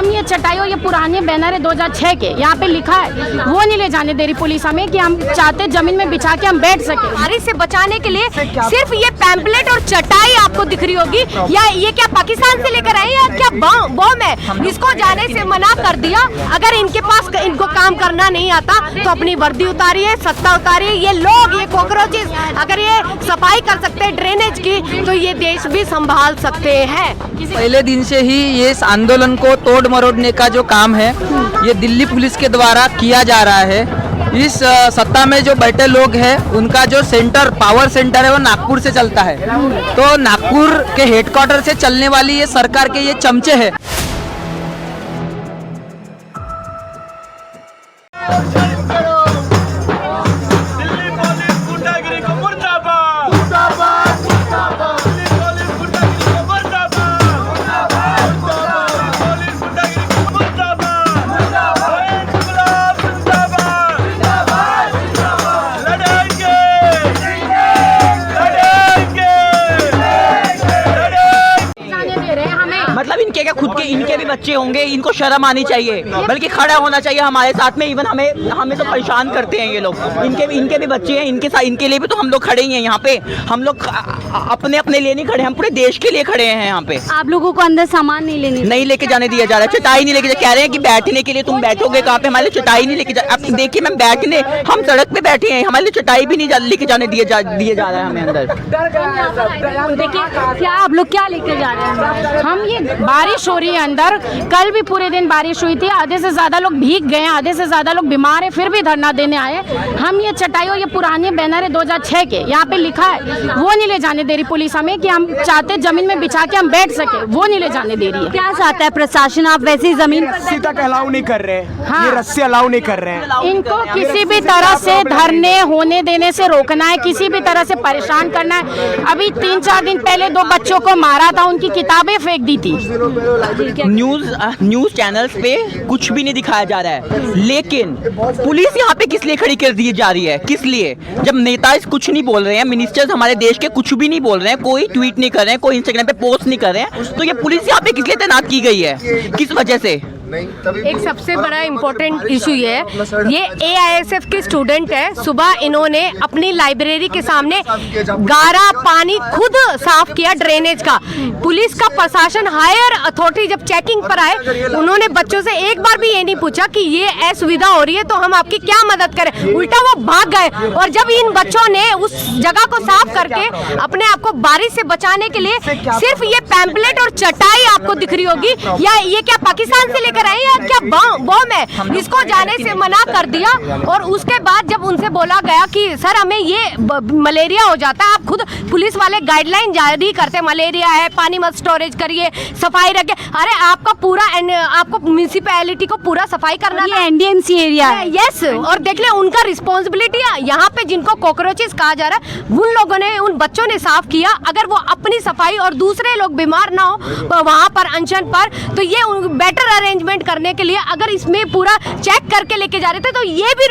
हम ये चटाई और ये पुराने बैनर है 2006 के, यहाँ पे लिखा है, वो नहीं ले जाने दे रही पुलिस हमें कि हम चाहते जमीन में बिछा के हम बैठ सके। बारिश से बचाने के लिए सिर्फ ये पैम्पलेट और चटाई आपको दिख रही होगी, या ये क्या पाकिस्तान से लेकर आए या क्या बम है? इसको जाने से मना कर दिया। अगर इनके पास इनको काम करना नहीं आता तो अपनी वर्दी उतारिए, सत्ता उतारिए। ये लोग, ये कॉकरोचेस अगर ये सफाई कर सकते हैं ड्रेनेज की, तो ये देश भी संभाल सकते हैं। पहले दिन से ही ये इस आंदोलन को तोड़ मरोड़ने का जो काम है ये दिल्ली पुलिस के द्वारा किया जा रहा है। इस सत्ता में जो बैठे लोग हैं उनका जो सेंटर, पावर सेंटर है, वो नागपुर से चलता है। तो नागपुर के हेडक्वार्टर से चलने वाली ये सरकार के ये चमचे हैं। मतलब इनके क्या खुद के, इनके भी बच्चे होंगे, इनको शर्म आनी चाहिए, बल्कि खड़ा होना चाहिए हमारे साथ में। इवन हमें तो परेशान करते हैं ये लोग। इनके भी बच्चे हैं, इनके साथ, इनके लिए भी तो हम लोग खड़े ही हैं यहाँ पे। हम लोग अपने लिए नहीं खड़े, हम पूरे देश के लिए खड़े हैं यहाँ पे। आप लोगों को अंदर सामान नहीं लेके जाने दिया जा रहा है, चटाई नहीं लेके कह रहे हैं कि बैठने के लिए तुम बैठोगे कहाँ पे, हमारे लिए चटाई नहीं लेके जा। अब देखिए मैम, बैठने हम सड़क पे बैठे हैं, हमारे लिए चटाई भी नहीं लेके जाने दिए जा रहा है हमें अंदर। देखिए क्या आप लोग क्या लेके जा रहे हैं? हम ये बारिश हो रही है अंदर, कल भी पूरे दिन बारिश हुई थी, आधे से ज्यादा लोग भीग गए, आधे से ज्यादा लोग बीमार है, फिर भी धरना देने आए। हम ये चटाई और ये पुराने बैनर है 2006 के, यहाँ पे लिखा है, वो नहीं ले जाने दे रही पुलिस हमें कि हम चाहते जमीन में बिछा के हम बैठ सके, वो नहीं ले जाने दे रही है। क्या चाहता है प्रशासन? आप वैसी जमीन रस्सी तक अलाउ नहीं कर रहे हैं। हाँ। ये रस्सी अलाउ नहीं कर रहे हैं। इनको किसी भी तरह से धरने होने देने से रोकना है, किसी भी तरह से परेशान करना है। अभी 3-4 दिन पहले 2 बच्चों को मारा था, उनकी किताबें फेंक दी थी। न्यूज चैनल्स पे कुछ भी नहीं दिखाया जा रहा है, लेकिन पुलिस यहाँ पे किस लिए खड़ी कर दी जा रही है? किस लिए? जब नेता कुछ नहीं बोल रहे हैं, मिनिस्टर्स हमारे देश के कुछ भी नहीं बोल रहे हैं, कोई ट्वीट नहीं कर रहे हैं, कोई इंस्टाग्राम पे पोस्ट नहीं कर रहे हैं, तो ये पुलिस यहाँ पे किस लिए तैनात की गई है? किस वजह से? एक सबसे बड़ा इम्पोर्टेंट इशू ये है, ये AISF के स्टूडेंट है। सुबह इन्होंने अपनी लाइब्रेरी के सामने गारा पानी खुद साफ किया, ड्रेनेज का। पुलिस का प्रशासन, हायर अथॉरिटी जब चेकिंग पर आए, उन्होंने बच्चों से एक बार भी ये नहीं पूछा कि ये असुविधा हो रही है तो हम आपकी क्या मदद करें। उल्टा वो भाग गए। और जब इन बच्चों ने उस जगह को साफ करके अपने आप को बारिश से बचाने के लिए सिर्फ ये पैम्पलेट और चटाई आपको दिख रही होगी, या ये क्या पाकिस्तान से लेकर आए या क्या बम है? इसको जाने से मना कर दिया। और उसके बाद जब उनसे बोला गया कि सर हमें ये मलेरिया हो जाता है, आप खुद पुलिस वाले गाइडलाइन जारी करते, मलेरिया है, पानी मत स्टोरेज करिए, सफाई रखिए। अरे आपका पूरा, आपको म्यूनिसिपैलिटी को पूरा सफाई करना, ये NDMC एरिया है। यस, और देख ले उनका रिस्पॉन्सिबिलिटी है। यहाँ पे जिनको कॉकरोचेस कहा जा रहा है, उन लोगों ने, उन बच्चों ने साफ किया। अगर वो अपनी सफाई और दूसरे लोग बीमार ना हो वहाँ पर अनशन पर, तो ये बेटर अरेंजमेंट करने के लिए अगर इसमें पूरा चेक करके लेके जा रहे थे, तो ये भी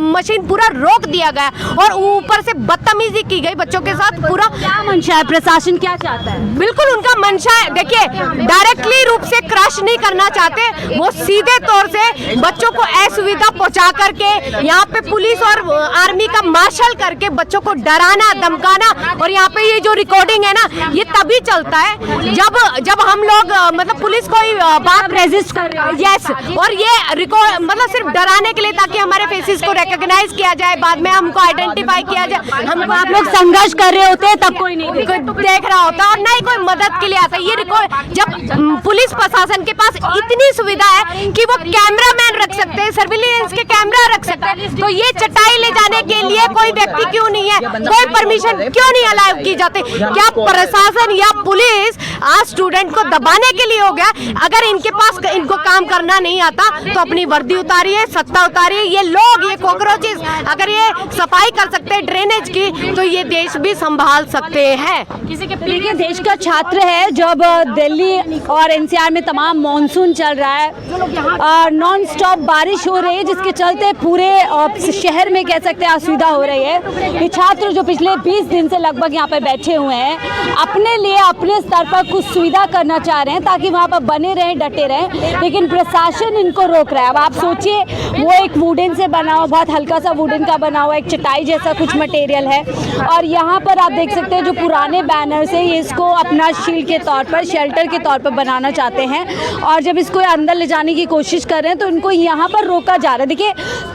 मशीन पूरा रोक दिया गया और ऊपर से बदतमीजी की गई बच्चों के साथ। पूरा क्या मंशा है? प्रशासन क्या चाहता है? बिल्कुल उनका मंशा है, देखिए डायरेक्टली रूप से क्रश नहीं करना चाहते, वो सीधे तौर से बच्चों को असुविधा पहुंचा करके यहाँ पे पुलिस और आर्मी का मार्शल करके बच्चों को डराना, धमकाना। और यहाँ पे ये जो रिकॉर्डिंग है ना, ये तभी चलता है जब हम लोग मतलब पुलिस कोई बात रेजिस्ट कर रहे हैं। यस, और ये रिकॉर्ड मतलब सिर्फ डराने के लिए, ताकि हमारे फेसेस को रिकॉग्नाइज किया जाए, बाद में हमको आइडेंटिफाई किया जाए। हमको आप लोग संघर्ष कर रहे होते हैं तब कोई नहीं देख रहा होता और ना ही कोई मदद के लिए आता। ये रिकॉर्ड जब पुलिस प्रशासन के पास इतनी सुविधा है कि वो कैमरामैन रख सकते हैं, सर्विलांस के कैमरा रख सकते हैं, तो ये चटाई ले जाने के लिए कोई व्यक्ति क्यों नहीं है? कोई परमिशन क्यों नहीं अलाउ की जाती? क्या प्रशासन या पुलिस आज स्टूडेंट को दबाने के लिए हो गया? अगर इनके पास इनको काम करना नहीं आता तो अपनी वर्दी उतारिए, सत्ता उतारिए। ये लोग, ये कॉकरोचेस अगर ये सफाई कर सकते हैं ड्रेनेज की, तो ये देश भी संभाल सकते हैं। किसी के देखिए देश का छात्र है, जब दिल्ली और NCR में तमाम मॉनसून चल रहा है, नॉन स्टॉप बारिश हो रही है, जिसके चलते पूरे शहर में कह सकते हैं असुविधा हो रही है। ये छात्र जो पिछले 20 दिन से लगभग यहाँ पे बैठे हुए हैं, अपने लिए अपने स्तर पर कुछ सुविधा करना चाह रहे हैं ताकि वहाँ पर बने रहें, डटे रहें। लेकिन लेकिन प्रशासन इनको रोक रहा है। अब आप सोचिए, वो एक वुडन से बना हुआ, बहुत हल्का सा वुडन का बना हुआ एक चटाई जैसा कुछ मटेरियल है, और यहाँ पर आप देख सकते हैं जो पुराने बैनर्स है, ये इसको अपना शील्ड के तौर पर, शेल्टर के तौर पर बनाना चाहते हैं, और जब इसको अंदर ले जाने की कोशिश कर रहे हैं तो इनको यहाँ पर रोका जा रहा है। देखिए,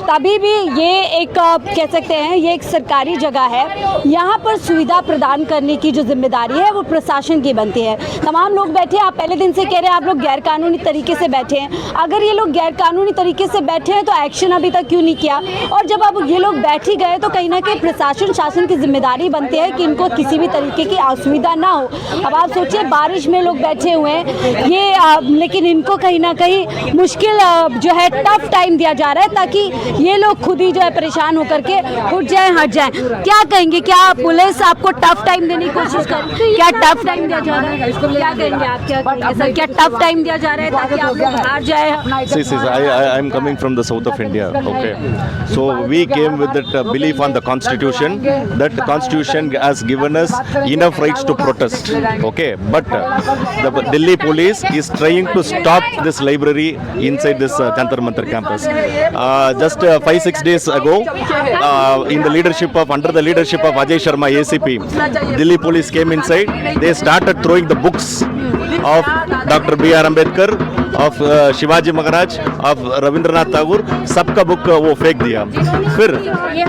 तभी भी ये एक कह सकते हैं ये एक सरकारी जगह है, यहाँ पर सुविधा प्रदान करने की जो जिम्मेदारी है वो प्रशासन की बनती है। तमाम लोग बैठे, आप पहले दिन से कह रहे हैं आप लोग गैरकानूनी तरीके से बैठे हैं। अगर ये लोग गैरकानूनी तरीके से बैठे हैं तो एक्शन अभी तक क्यों नहीं किया? और जब अब ये लोग बैठ ही गए तो कहीं ना कहीं प्रशासन शासन की जिम्मेदारी बनती है कि इनको किसी भी तरीके की असुविधा ना हो। अब आप सोचिए, बारिश में लोग बैठे हुए हैं, ये लेकिन इनको कहीं ना कहीं मुश्किल जो है टफ टाइम दिया जा रहा है, ताकि ये लोग खुद ही जो है परेशान होकर के उठ जाए, हट जाए। क्या कहेंगे, क्या पुलिस आपको टफ टाइम देने की कोशिश कर रही है? क्या टफ टाइम दिया जा रहा है? क्या कहेंगे आप, क्या कहेंगे सर, क्या टफ टाइम दिया जा रहा है ताकि आप लोग बाहर जाए? I am coming from the south of India. Okay, so we came with that belief on the constitution, that the constitution has given us enough rights to protest. Okay, but the Delhi police is trying to stop this library inside this Jantar Mantar campus. Just 5-6 days ago, under the leadership of Ajay Sharma ACP, Delhi police came inside. They started throwing the books of Dr. B.R. Ambedkar, of Shivaji Maharaj, of Rabindranath Tagore, सबका book वो फेंक दिया। फिर ये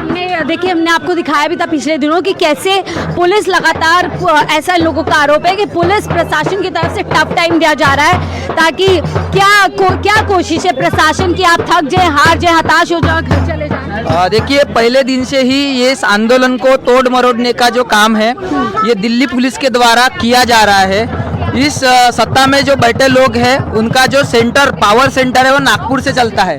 हमने आपको दिखाया भी था पिछले दिनों कि कैसे पुलिस लगातार, ऐसा लोगों का आरोप है कि पुलिस प्रशासन की तरफ से टफ टाइम दिया जा रहा है, ताकि क्या कोशिश है प्रशासन की, आप थक जाए, हार जाए, हताश हो जाए, घर चले जाए? देखिए, पहले दिन से ही ये इस आंदोलन को तोड़ मरोड़ने का जो काम है ये दिल्ली पुलिस के द्वारा किया जा रहा है। इस सत्ता में जो बैठे लोग हैं उनका जो सेंटर, पावर सेंटर है, वो नागपुर से चलता है।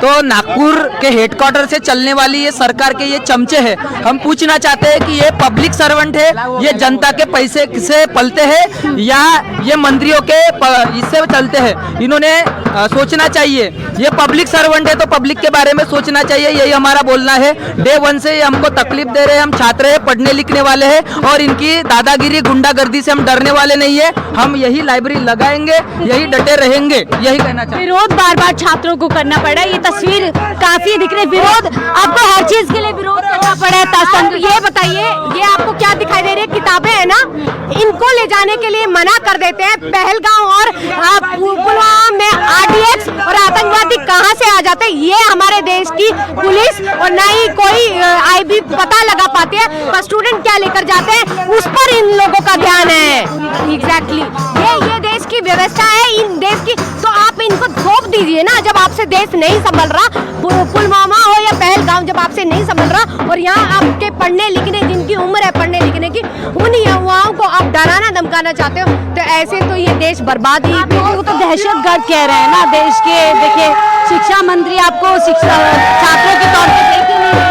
तो नागपुर के हेडक्वार्टर से चलने वाली ये सरकार के ये चमचे हैं। हम पूछना चाहते हैं कि ये पब्लिक सर्वेंट है, ये जनता के पैसे से पलते हैं या ये मंत्रियों के इससे चलते हैं? इन्होंने सोचना चाहिए। ये पब्लिक सर्वेंट है तो पब्लिक के बारे में सोचना चाहिए, यही हमारा बोलना है। डे 1 से ये हमको तकलीफ दे रहे हैं। हम छात्र हैं, पढ़ने लिखने वाले हैं, और इनकी दादागिरी, गुंडागर्दी से हम डरने वाले नहीं है। हम यही लाइब्रेरी लगाएंगे, यही डटे रहेंगे, यही कहना चाहिए। विरोध बार बार छात्रों को करना पड़ा है, ये तस्वीर काफी दिख रही। विरोध, आपको हर चीज के लिए विरोध करना पड़ा है। ये बताइए, ये आपको क्या दिखाई दे रही है? किताबें है ना, इनको ले जाने के लिए मना कर देते हैं। पहलगांव और पुलवामा में RDX और आतंकवादी कहाँ से आ जाते हैं, ये हमारे देश की पुलिस और न ही कोई IB पता लगा पाती है। पर स्टूडेंट क्या लेकर जाते हैं, उस पर इन लोगों का ध्यान है। एग्जैक्टली, ये देश की व्यवस्था है, इन देश की, तो आप इनको थोप दीजिए ना। जब आपसे देश नहीं संभल रहा, पुलवामा हो या पहलगांव, जब आपसे नहीं संभल रहा, और यहाँ आपके पढ़ने लिखने, जिनकी उम्र है पढ़ने लिखने की, उन युवाओं को आप डराना धमकाना चाहते हो, तो ऐसे तो ये देश बर्बाद ही। वो तो दहशतगर्द कह रहे हैं ना देश के। देखिए, शिक्षा मंत्री आपको शिक्षा छात्रों के तौर पर देख ही नहीं रहे।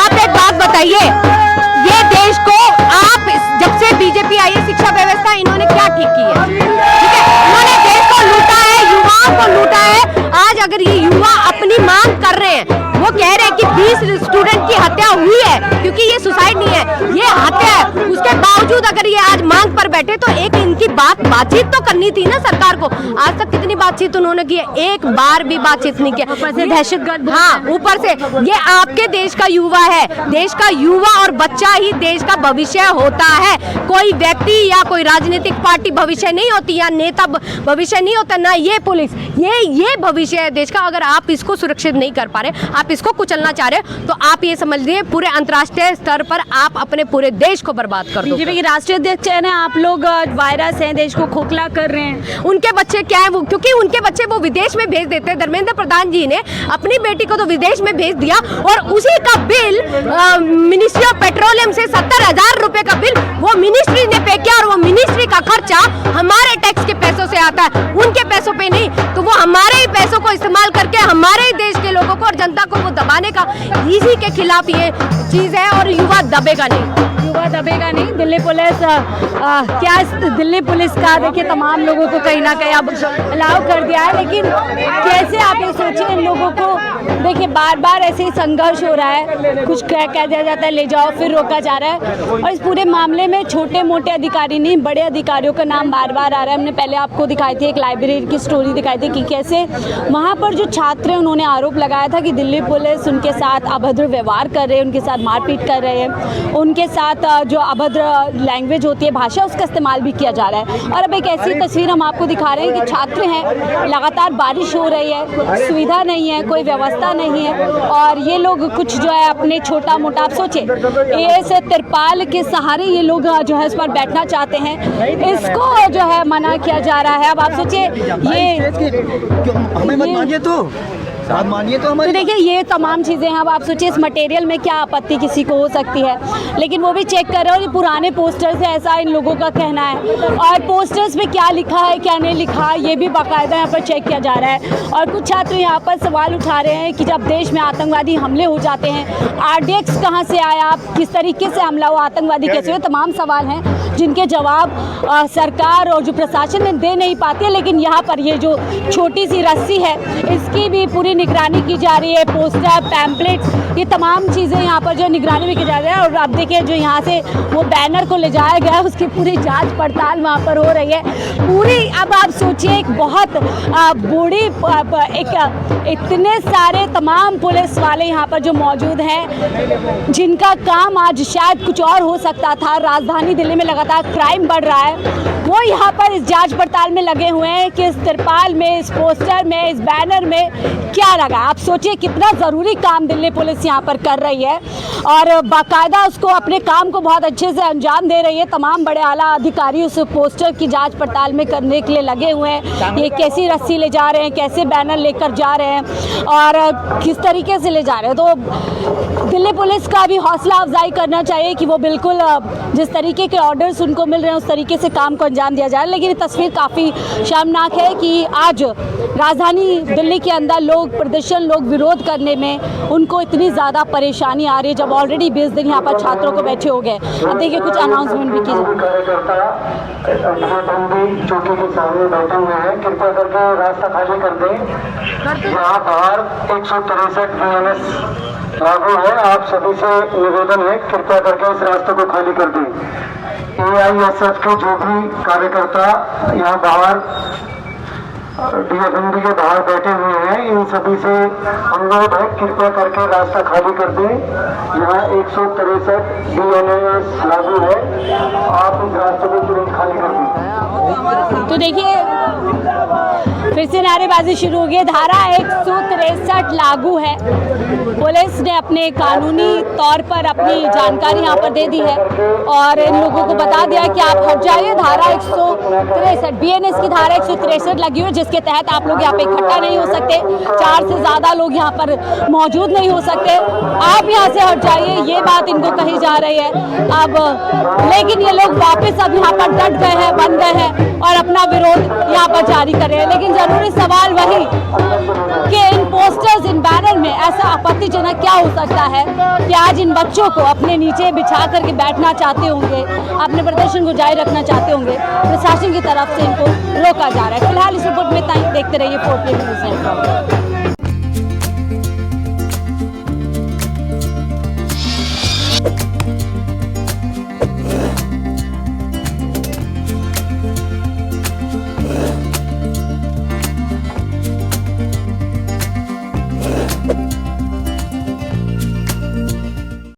आप एक बात बताइए, ये देश को आप जब से बीजेपी आई है, शिक्षा व्यवस्था इन्होंने क्या ठीक की है? ठीक है, इन्होंने देश को लूटा है, युवाओं को लूटा है। आज अगर ये युवा अपनी मांग कर रहे हैं, वो कह रहे हैं कि 20 स्टूडेंट की हत्या हुई है, क्योंकि ये सुसाइड नहीं है, ये हत्या है। उसके बावजूद अगर ये आज मांग पर बैठे तो एक इनकी बातचीत तो करनी थी ना सरकार को। आज तक कितनी बातचीत उन्होंने की है? एक बार भी बातचीत नहीं किया। ऊपर से दहशतगर्द, हाँ, ऊपर से ये आपके देश का युवा है। देश का युवा और बच्चा ही देश का भविष्य होता है। कोई व्यक्ति या कोई राजनीतिक पार्टी भविष्य नहीं होती, या नेता भविष्य नहीं होता, ना ये पुलिस। ये भविष्य है देश का। अगर आप इसको सुरक्षित नहीं कर पा रहे, आप इसको कुचलना चाह रहे हो, तो आप ये समझ लीजिए पूरे अंतर्राष्ट्रीय स्तर पर आप अपने पूरे देश को बर्बाद कर दो। बीजेपी के राष्ट्रीय अध्यक्ष है ना, आप लोग वायरस हैं, देश को खोखला कर रहे हैं। उनके बच्चे क्या है, वो क्योंकि उनके बच्चे वो विदेश में भेज देते हैं। धर्मेंद्र प्रधान जी ने अपनी बेटी को तो विदेश में भेज दिया, और उसी का बिल मिनिस्ट्री ऑफ पेट्रोलियम से 70,000 रुपए का बिल वो मिनिस्ट्री ने पे किया, और वो मिनिस्ट्री का खर्चा हमारे टैक्स के पैसों से आता है, उनके पैसों पे नहीं। तो वो हमारे ही पैसों को इस्तेमाल करके हमारे ही देश के लोगों को और जनता को वो दबाने का, इसी के खिलाफ ये चीज़ है और युवा दबेगा नहीं। युवा दबेगा नहीं। दिल्ली पुलिस क्या दिल्ली पुलिस का देखिए तमाम लोगों को कहीं ना कहीं अब अलाउ कर दिया है, लेकिन कैसे आप ये सोचिए इन लोगों को देखिए बार बार ऐसे ही संघर्ष हो रहा है, कुछ कह दिया जाता है ले जाओ फिर रोका जा रहा है, और इस पूरे मामले में छोटे मोटे अधिकारी नहीं बड़े अधिकारियों का नाम बार बार आ रहा है। हमने पहले आपको दिखाई थी एक लाइब्रेरी की स्टोरी दिखाई थी कि कैसे वहाँ पर जो छात्र हैं उन्होंने आरोप लगाया था कि दिल्ली पुलिस उनके साथ अभद्र व्यवहार कर रहे हैं, उनके साथ मारपीट कर रहे हैं, उनके साथ जो अभद्र लैंग्वेज होती है भाषा उसका इस्तेमाल भी किया जा रहा है। और अब एक ऐसी तस्वीर हम आपको दिखा रहे हैं कि छात्र हैं, लगातार बारिश हो रही है, सुविधा नहीं है, कोई व्यवस्था नहीं है, और ये लोग कुछ जो है अपने छोटा मोटा आप सोचे इस तिरपाल के सहारे ये लोग जो है इस पर बैठना चाहते हैं, इसको जो है मना किया जा रहा है। अब आप सोचिए ये तो देखिए ये तमाम चीज़ें हैं। अब आप सोचिए इस मटेरियल में क्या आपत्ति किसी को हो सकती है, लेकिन वो भी चेक कर रहे हैं और ये पुराने पोस्टर्स है ऐसा इन लोगों का कहना है, और पोस्टर्स में क्या लिखा है क्या नहीं लिखा ये भी बाकायदा यहाँ पर चेक किया जा रहा है। और कुछ छात्र यहाँ पर सवाल उठा रहे हैं कि जब देश में आतंकवादी हमले हो जाते हैं RDX कहाँ से आया, किस तरीके से हमला हुआ, आतंकवादी कैसे हुए, तमाम सवाल हैं जिनके जवाब सरकार और जो प्रशासन दे नहीं पाती है। लेकिन यहाँ पर ये जो छोटी सी रस्सी है इसकी भी पूरी निगरानी की जा रही है, पोस्टर पैम्पलेट्स ये तमाम चीज़ें यहाँ पर जो निगरानी में की जा रही है। और आप देखिए जो यहाँ से वो बैनर को ले जाया गया है उसकी पूरी जांच पड़ताल वहाँ पर हो रही है पूरी। अब आप सोचिए एक बहुत बड़ी इतने सारे तमाम पुलिस वाले यहाँ पर जो मौजूद हैं जिनका काम आज शायद कुछ और हो सकता था। राजधानी दिल्ली में लगातार क्राइम बढ़ रहा है, वो यहाँ पर इस जांच पड़ताल में लगे हुए हैं कि इस तिरपाल में, इस पोस्टर में, इस बैनर में क्या लगा। आप सोचिए कितना ज़रूरी काम दिल्ली पुलिस यहाँ पर कर रही है और बाकायदा उसको अपने काम को बहुत अच्छे से अंजाम दे रही है। तमाम बड़े आला अधिकारी उस पोस्टर की जांच पड़ताल में करने के लिए लगे हुए हैं, ये कैसी रस्सी ले जा रहे हैं, कैसे बैनर लेकर जा रहे हैं और किस तरीके से ले जा रहे हैं। तो दिल्ली पुलिस का भी हौसला अफजाई करना चाहिए कि वो बिल्कुल जिस तरीके के ऑर्डर्स उनको मिल रहे हैं उस तरीके से काम को अंजाम दिया जाए। लेकिन ये तस्वीर काफ़ी शर्मनाक है कि आज राजधानी दिल्ली के अंदर लोग प्रदर्शन, लोग विरोध करने में उनको इतनी ज़्यादा परेशानी आ रही है जब ऑलरेडी 20 दिन यहाँ पर छात्रों को बैठे हो गए। अब देखिए कुछ अनाउंसमेंट भी की चौकी के सामने बैठे हुए हैं, कृपया करके रास्ता खाली कर दें। यहाँ बाहर 163 BNS लागू है, आप सभी से निवेदन है कृपया करके इस रास्ते को खाली कर दें। AISF के जो भी कार्यकर्ता यहाँ बाहर DFMD के बाहर बैठे हुए हैं इन सभी से अनुरोध है कृपया करके रास्ता खाली कर दें। यहाँ 163 BNS लागू है, आप इस रास्ते को तुरंत खाली कर दें। तो देखिए फिर से नारेबाजी शुरू हो गई। धारा 163 लागू है, पुलिस ने अपने कानूनी तौर पर अपनी जानकारी यहाँ पर दे दी है और इन लोगों को बता दिया कि आप हट जाइए। धारा 163 BNS की धारा 163 लगी हुई जिसके तहत आप लोग यहाँ पे इकट्ठा नहीं हो सकते, 4 से ज़्यादा लोग यहाँ पर मौजूद नहीं हो सकते, आप यहाँ से हट जाइए, ये बात इनको कही जा रही है। अब लेकिन ये लोग वापस अब यहाँ पर डट गए हैं, बन गए हैं और अपना विरोध यहाँ पर जारी कर रहे हैं। लेकिन जरूरी सवाल वही कि इन पोस्टर्स, इन बैनर में ऐसा आपत्तिजनक क्या हो सकता है कि आज इन बच्चों को अपने नीचे बिछा करके बैठना चाहते होंगे, अपने प्रदर्शन को जारी रखना चाहते होंगे, प्रशासन की तरफ से इनको रोका जा रहा है। फिलहाल इस रिपोर्ट में देखते रहिए 4K न्यूज़।